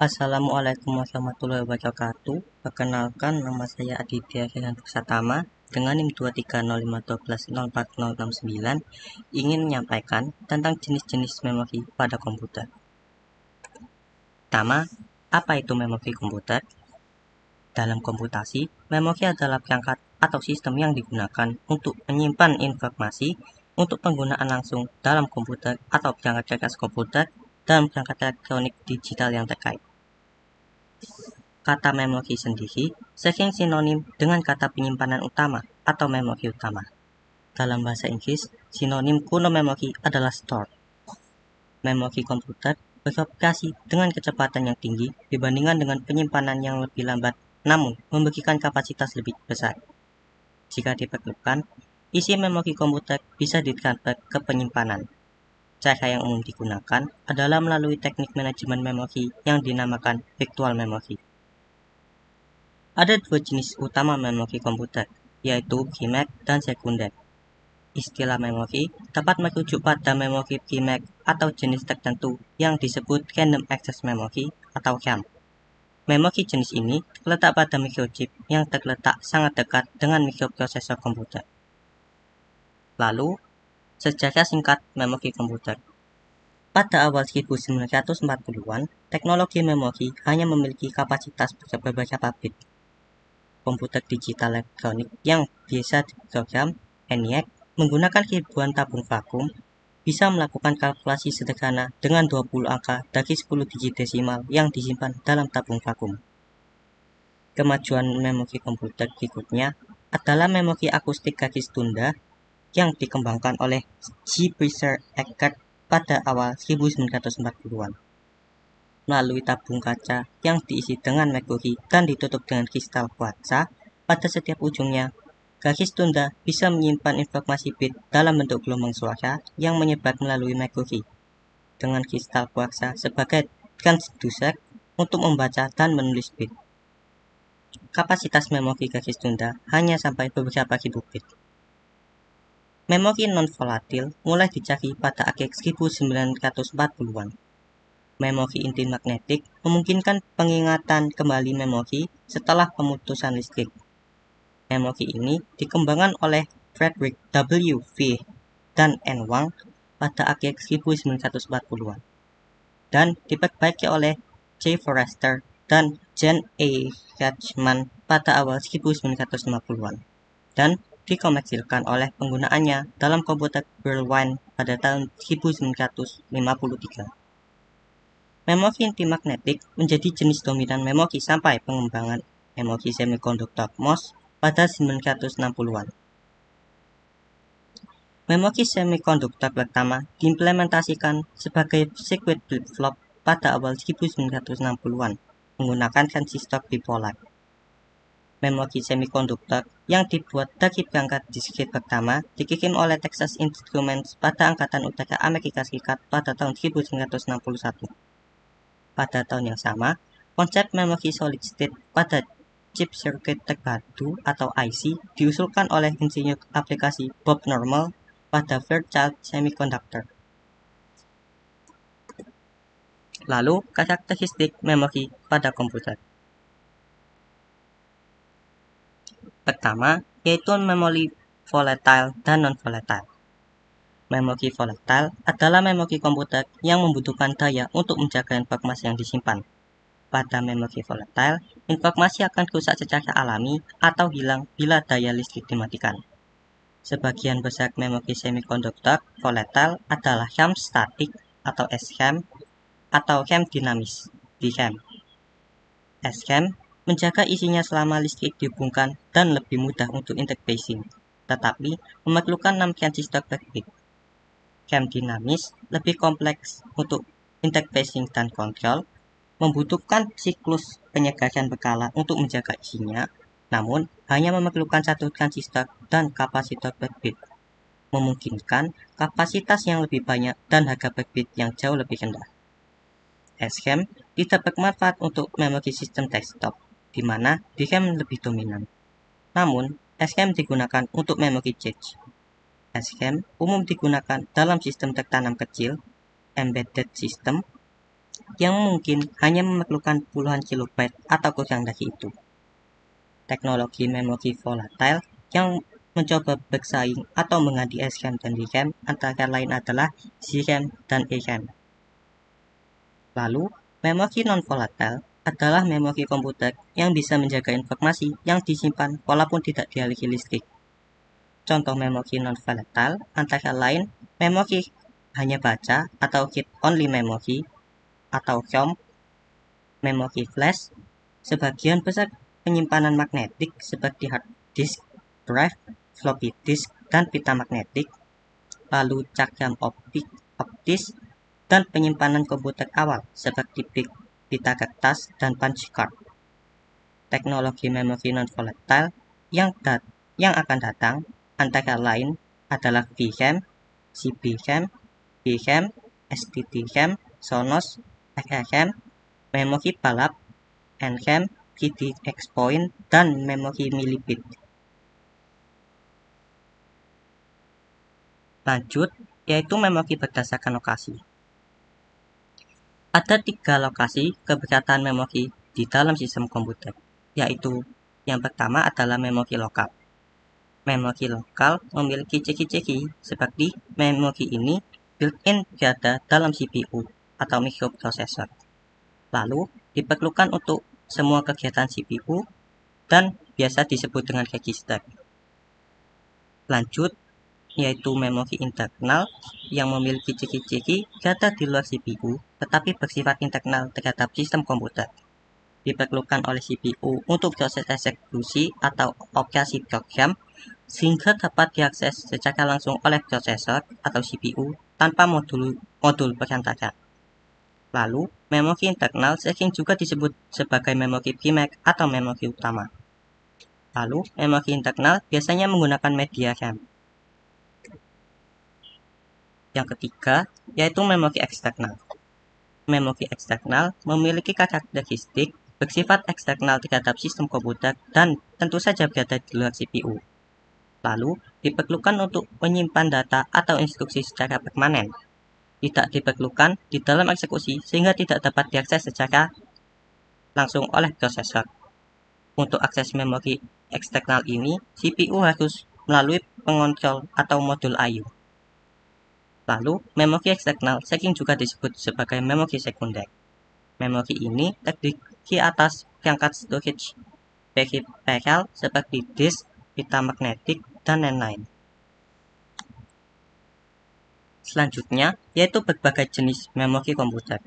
Assalamualaikum warahmatullahi wabarakatuh. Perkenalkan, nama saya Aditya Rianto Satama dengan NIM 23051204069 ingin menyampaikan tentang jenis-jenis memori pada komputer. Pertama, apa itu memori komputer? Dalam komputasi, memori adalah perangkat atau sistem yang digunakan untuk menyimpan informasi untuk penggunaan langsung dalam komputer atau perangkat cerdas komputer dan perangkat elektronik digital yang terkait. Kata memori sendiri sering sinonim dengan kata penyimpanan utama atau memori utama. Dalam bahasa Inggris, sinonim kuno memori adalah store. Memori komputer beroperasi dengan kecepatan yang tinggi dibandingkan dengan penyimpanan yang lebih lambat, namun memberikan kapasitas lebih besar. Jika diperlukan, isi memori komputer bisa ditransfer ke penyimpanan. Cara yang umum digunakan adalah melalui teknik manajemen memori yang dinamakan virtual memory. Ada dua jenis utama memori komputer, yaitu primer dan sekunder. Istilah memori dapat merujuk pada memori primer atau jenis tertentu yang disebut Random Access Memory atau RAM. Memori jenis ini terletak pada microchip yang terletak sangat dekat dengan mikroprosesor komputer. Lalu, sejarah singkat memori komputer. Pada awal 1940-an, teknologi memori hanya memiliki kapasitas beberapa bit. Komputer digital elektronik yang biasa diprogram ENIAC menggunakan ribuan tabung vakum bisa melakukan kalkulasi sederhana dengan 20 angka dari 10 digit desimal yang disimpan dalam tabung vakum. Kemajuan memori komputer berikutnya adalah memori akustik garis tunda yang dikembangkan oleh J. Presser Eckert pada awal 1940-an. Melalui tabung kaca yang diisi dengan merkuri dan ditutup dengan kristal kuarsa, pada setiap ujungnya, garis tunda bisa menyimpan informasi bit dalam bentuk gelombang suara yang menyebar melalui merkuri, dengan kristal kuarsa sebagai transducer untuk membaca dan menulis bit. Kapasitas memori garis tunda hanya sampai beberapa ribu bit. Memori non-volatil mulai dicari pada akhir 1940-an. Memori inti magnetik memungkinkan pengingatan kembali memori setelah pemutusan listrik. Memori ini dikembangkan oleh Frederick W. Veer dan N. Wang pada akhir 1940-an dan diperbaiki oleh J. Forrester dan Jan A. Rachman pada awal 1950-an dan dikomersilkan oleh penggunaannya dalam komputer Whirlwind pada tahun 1953. Memori inti magnetik menjadi jenis dominan memori sampai pengembangan memori semikonduktor MOS pada 1960-an. Memori semikonduktor pertama diimplementasikan sebagai circuit flip-flop pada awal 1960-an menggunakan transistor bipolar. Memori semikonduktor yang dibuat dari perangkat diskrit pertama dikirim oleh Texas Instruments pada Angkatan Udara Amerika Serikat pada tahun 1961. Pada tahun yang sama, konsep memori solid state pada chip circuit terpadu atau IC diusulkan oleh insinyur aplikasi Bob Normal pada Fairchild Semiconductor. Lalu, karakteristik memori pada komputer. Pertama, yaitu memori volatile dan non-volatile. Memori volatile adalah memori komputer yang membutuhkan daya untuk menjaga informasi yang disimpan. Pada memori volatile, informasi akan rusak secara alami atau hilang bila daya listrik dimatikan. Sebagian besar memori semikonduktor volatile adalah RAM statik atau SRAM atau RAM dinamis (DRAM). SRAM menjaga isinya selama listrik dihubungkan dan lebih mudah untuk interfacing, tetapi memerlukan 6 transistor per bit. RAM dinamis lebih kompleks untuk interfacing dan kontrol, membutuhkan siklus penyegaran berkala untuk menjaga isinya, namun hanya memerlukan 1 transistor dan kapasitor per bit, memungkinkan kapasitas yang lebih banyak dan harga per bit yang jauh lebih rendah. SRAM tidak bermanfaat untuk memori sistem desktop, di mana DRAM lebih dominan. Namun, SRAM digunakan untuk memori cache. SRAM umum digunakan dalam sistem tertanam kecil, embedded system, yang mungkin hanya memerlukan puluhan kilobyte atau kurang dari itu. Teknologi memori volatile yang mencoba bersaing atau mengganti SRAM dan DRAM antara lain adalah CRAM dan ERAM. Lalu, memori non-volatile adalah memori komputer yang bisa menjaga informasi yang disimpan walaupun tidak dialiri listrik. Contoh memori non-volatile antara lain memori hanya baca atau read-only memory atau ROM, memori flash, sebagian besar penyimpanan magnetik seperti hard disk, drive, floppy disk, dan pita magnetik, lalu cakram optis, dan penyimpanan komputer awal seperti pita kertas dan punch card. Teknologi memori non-volatile yang akan datang antara lain adalah VRAM, CPRAM, DRAM, STT-RAM, Sonos, RRAM, memori balap, NRAM, GTX point, dan memori millibit. Lanjut, yaitu memori berdasarkan lokasi. Ada 3 lokasi keberatan memori di dalam sistem komputer, yaitu yang pertama adalah memori lokal. Memori lokal memiliki ciri-ciri seperti memori ini built-in berada dalam CPU atau microprocessor. Lalu, diperlukan untuk semua kegiatan CPU dan biasa disebut dengan register. Lanjut, yaitu memori internal yang memiliki ciri-ciri berada di luar CPU tetapi bersifat internal terhadap sistem komputer. Diperlukan oleh CPU untuk proses eksekusi atau operasi program sehingga dapat diakses secara langsung oleh prosesor atau CPU tanpa modul perantara. Lalu, memori internal sering juga disebut sebagai memori primer atau memori utama. Lalu, memori internal biasanya menggunakan media RAM. Yang ketiga, yaitu memori eksternal. Memori eksternal memiliki karakteristik bersifat eksternal terhadap sistem komputer dan tentu saja berada di luar CPU. Lalu, diperlukan untuk menyimpan data atau instruksi secara permanen. Tidak diperlukan di dalam eksekusi sehingga tidak dapat diakses secara langsung oleh prosesor. Untuk akses memori eksternal ini, CPU harus melalui pengontrol atau modul I/O. Lalu, memori eksternal sering juga disebut sebagai memori sekunder. Memori ini terdiri atas perangkat storage peripheral seperti disk, pita magnetik, dan lain-lain. Selanjutnya, yaitu berbagai jenis memori komputer.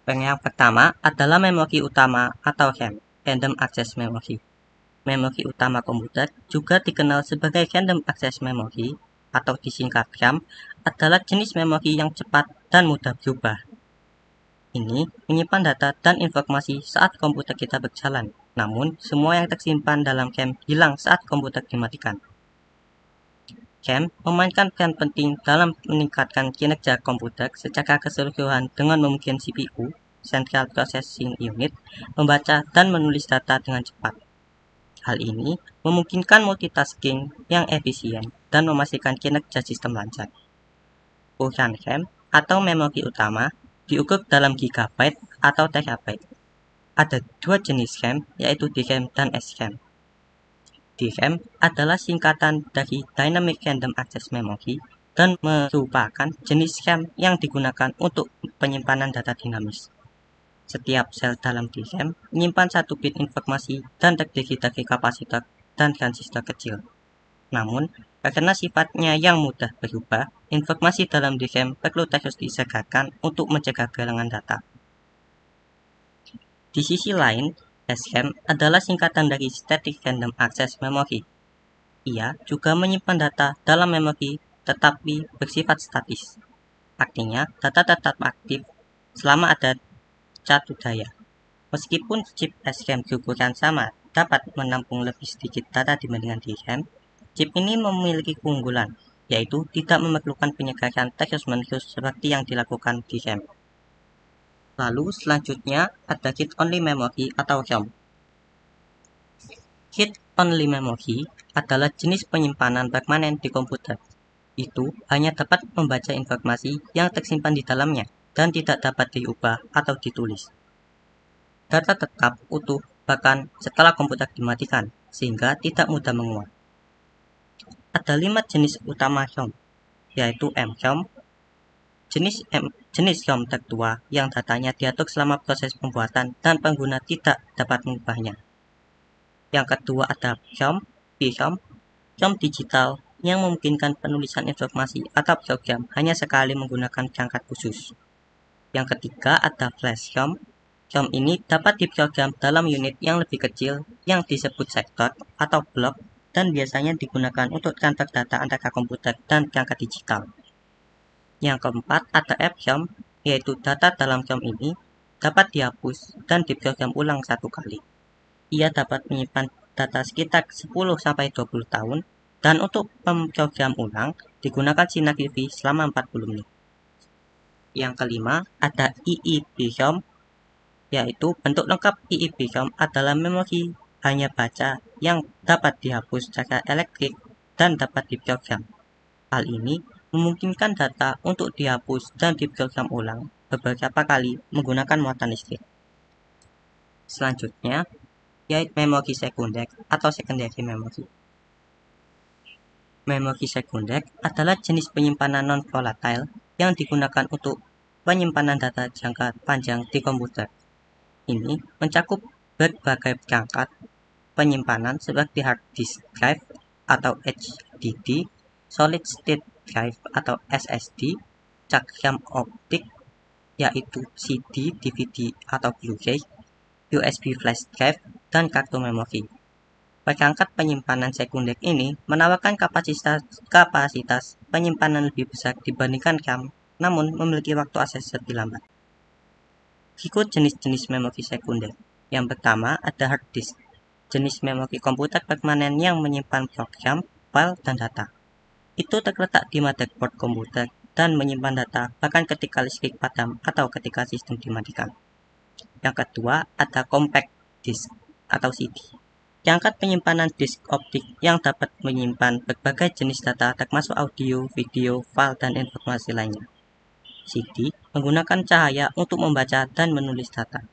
Yang pertama adalah memori utama atau RAM, Random Access Memory. Memori utama komputer, juga dikenal sebagai Random Access Memory atau disingkat RAM, adalah jenis memori yang cepat dan mudah berubah. Ini menyimpan data dan informasi saat komputer kita berjalan, namun semua yang tersimpan dalam RAM hilang saat komputer dimatikan. RAM memainkan peran penting dalam meningkatkan kinerja komputer secara keseluruhan dengan memungkinkan CPU, Central Processing Unit, membaca dan menulis data dengan cepat. Hal ini memungkinkan multitasking yang efisien dan memastikan kinerja sistem lancar. Ukuran RAM atau memori utama diukur dalam gigabyte atau terabyte. Ada 2 jenis RAM, yaitu DRAM dan SRAM. DRAM adalah singkatan dari Dynamic Random Access Memory dan merupakan jenis RAM yang digunakan untuk penyimpanan data dinamis. Setiap sel dalam DRAM menyimpan 1 bit informasi dan terdiri dari kapasitor dan transistor kecil. Namun, karena sifatnya yang mudah berubah, informasi dalam DRAM perlu terus disegakkan untuk mencegah kehilangan data. Di sisi lain, SRAM adalah singkatan dari Static Random Access Memory. Ia juga menyimpan data dalam memori tetapi bersifat statis. Artinya, data tetap aktif selama ada catu daya. Meskipun chip SRAM berukuran sama dapat menampung lebih sedikit data dibandingkan DRAM, chip ini memiliki keunggulan, yaitu tidak memerlukan penyegaran terus-menerus seperti yang dilakukan di RAM. Lalu selanjutnya ada read-only memory atau ROM. Read-only memory adalah jenis penyimpanan permanen di komputer. itu hanya dapat membaca informasi yang tersimpan di dalamnya dan tidak dapat diubah atau ditulis. Data tetap utuh bahkan setelah komputer dimatikan, sehingga tidak mudah menguap. Ada 5 jenis utama CHOM, yaitu M-CHOM, jenis CHOM tertua yang datanya diatur selama proses pembuatan dan pengguna tidak dapat mengubahnya. Yang kedua ada CHOM, P-CHOM, CHOM digital yang memungkinkan penulisan informasi atau program hanya sekali menggunakan perangkat khusus. Yang ketiga ada Flash CHOM. CHOM ini dapat diprogram dalam unit yang lebih kecil yang disebut sektor atau blok dan biasanya digunakan untuk transfer data antara komputer dan perangkat digital. Yang keempat ada EPCHOM, yaitu data dalam CHOM ini dapat dihapus dan diprogram ulang satu kali. Ia dapat menyimpan data sekitar 10-20 tahun dan untuk memprogram ulang digunakan sinar UV selama 40 menit. Yang kelima ada EEPROM, yaitu bentuk lengkap EEPROM adalah memori hanya baca yang dapat dihapus secara elektrik dan dapat diprogram. Hal ini memungkinkan data untuk dihapus dan diprogram ulang beberapa kali menggunakan muatan listrik. Selanjutnya, yaitu memori sekunder atau secondary memory. Memori sekunder adalah jenis penyimpanan non-volatile yang digunakan untuk penyimpanan data jangka panjang di komputer. Ini mencakup berbagai perangkat penyimpanan seperti hard disk drive atau HDD, solid state drive atau SSD, cakram optik yaitu CD, DVD atau Blu-ray, USB flash drive, dan kartu memori. Perangkat penyimpanan sekunder ini menawarkan kapasitas penyimpanan lebih besar dibandingkan RAM, namun memiliki waktu akses lebih lambat. Berikut jenis-jenis memori sekunder. Yang pertama ada hard disk, jenis memori komputer permanen yang menyimpan program, file, dan data. Itu terletak di motherboard komputer dan menyimpan data bahkan ketika listrik padam atau ketika sistem dimatikan. Yang kedua ada compact disk atau CD, perangkat penyimpanan disk optik yang dapat menyimpan berbagai jenis data termasuk audio, video, file, dan informasi lainnya. CD menggunakan cahaya untuk membaca dan menulis data.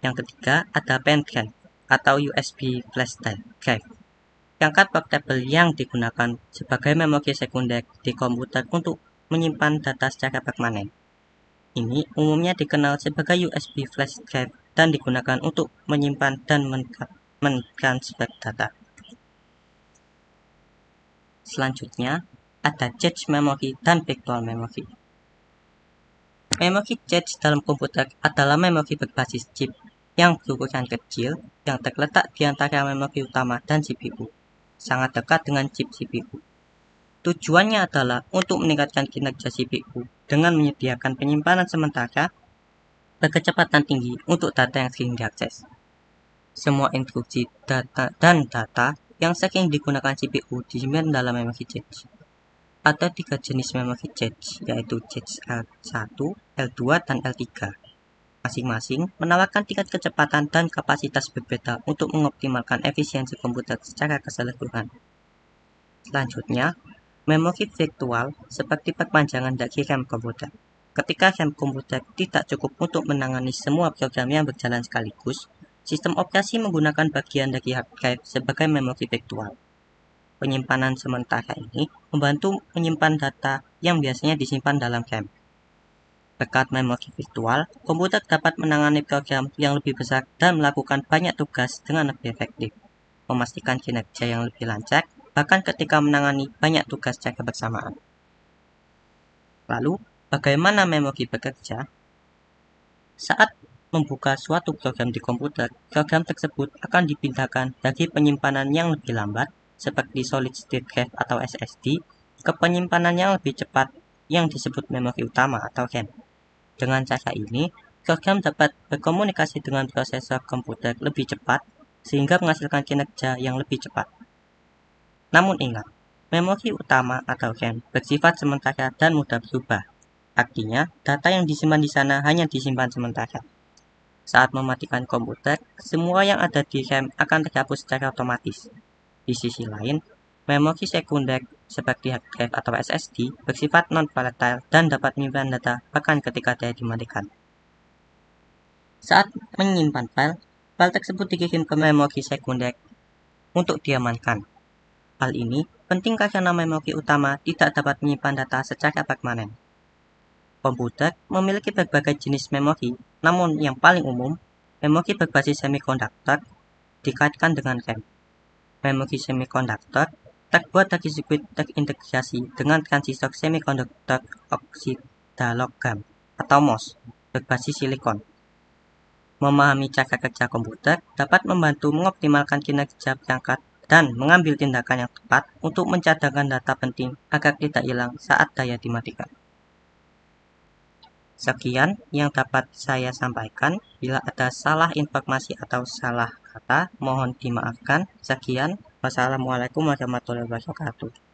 Yang ketiga ada pen drive atau USB flash drive, perangkat portable yang digunakan sebagai memori sekunder di komputer untuk menyimpan data secara permanen. Ini umumnya dikenal sebagai USB flash drive dan digunakan untuk menyimpan dan mentransfer data. Selanjutnya ada cache memory dan virtual memory. Memori cache dalam komputer adalah memori berbasis chip yang berukuran kecil yang terletak di antara memori utama dan CPU, sangat dekat dengan chip CPU. Tujuannya adalah untuk meningkatkan kinerja CPU dengan menyediakan penyimpanan sementara berkecepatan tinggi untuk data yang sering diakses. Semua instruksi data yang sering digunakan CPU disimpan dalam memori cache. Ada 3 jenis memori cache, yaitu cache L1, L2, dan L3. Masing-masing menawarkan tingkat kecepatan dan kapasitas berbeda untuk mengoptimalkan efisiensi komputer secara keseluruhan. Selanjutnya, memori virtual seperti perpanjangan dari RAM komputer. Ketika RAM komputer tidak cukup untuk menangani semua program yang berjalan sekaligus, sistem operasi menggunakan bagian dari hard drive sebagai memori virtual. Penyimpanan sementara ini membantu menyimpan data yang biasanya disimpan dalam RAM. Berkat memori virtual, komputer dapat menangani program yang lebih besar dan melakukan banyak tugas dengan lebih efektif, memastikan kinerja yang lebih lancar, bahkan ketika menangani banyak tugas secara bersamaan. Lalu, bagaimana memori bekerja? Saat membuka suatu program di komputer, program tersebut akan dipindahkan dari penyimpanan yang lebih lambat, seperti solid state drive atau SSD, ke penyimpanan yang lebih cepat yang disebut memori utama atau RAM. Dengan cara ini, program dapat berkomunikasi dengan prosesor komputer lebih cepat, sehingga menghasilkan kinerja yang lebih cepat. Namun ingat, memori utama atau RAM bersifat sementara dan mudah berubah. Artinya, data yang disimpan di sana hanya disimpan sementara. Saat mematikan komputer, semua yang ada di RAM akan terhapus secara otomatis. Di sisi lain, Memori sekunder seperti hard drive atau SSD bersifat non-volatile dan dapat menyimpan data bahkan ketika tidak dimatikan. Saat menyimpan file tersebut dikirim ke memori sekunder untuk diamankan. Hal ini penting karena memori utama tidak dapat menyimpan data secara permanen. Komputer memiliki berbagai jenis memori, namun yang paling umum, memori berbasis semikonduktor dikaitkan dengan RAM. Memori semikonduktor terbuat dari sirkuit terintegrasi dengan transistor semikonduktor oksidalogam atau MOS berbasis silikon. Memahami cara kerja komputer dapat membantu mengoptimalkan kinerja perangkat dan mengambil tindakan yang tepat untuk mencadangkan data penting agar tidak hilang saat daya dimatikan. Sekian yang dapat saya sampaikan. Bila ada salah informasi atau salah kata, mohon dimaafkan. Sekian. Wassalamualaikum warahmatullahi wabarakatuh.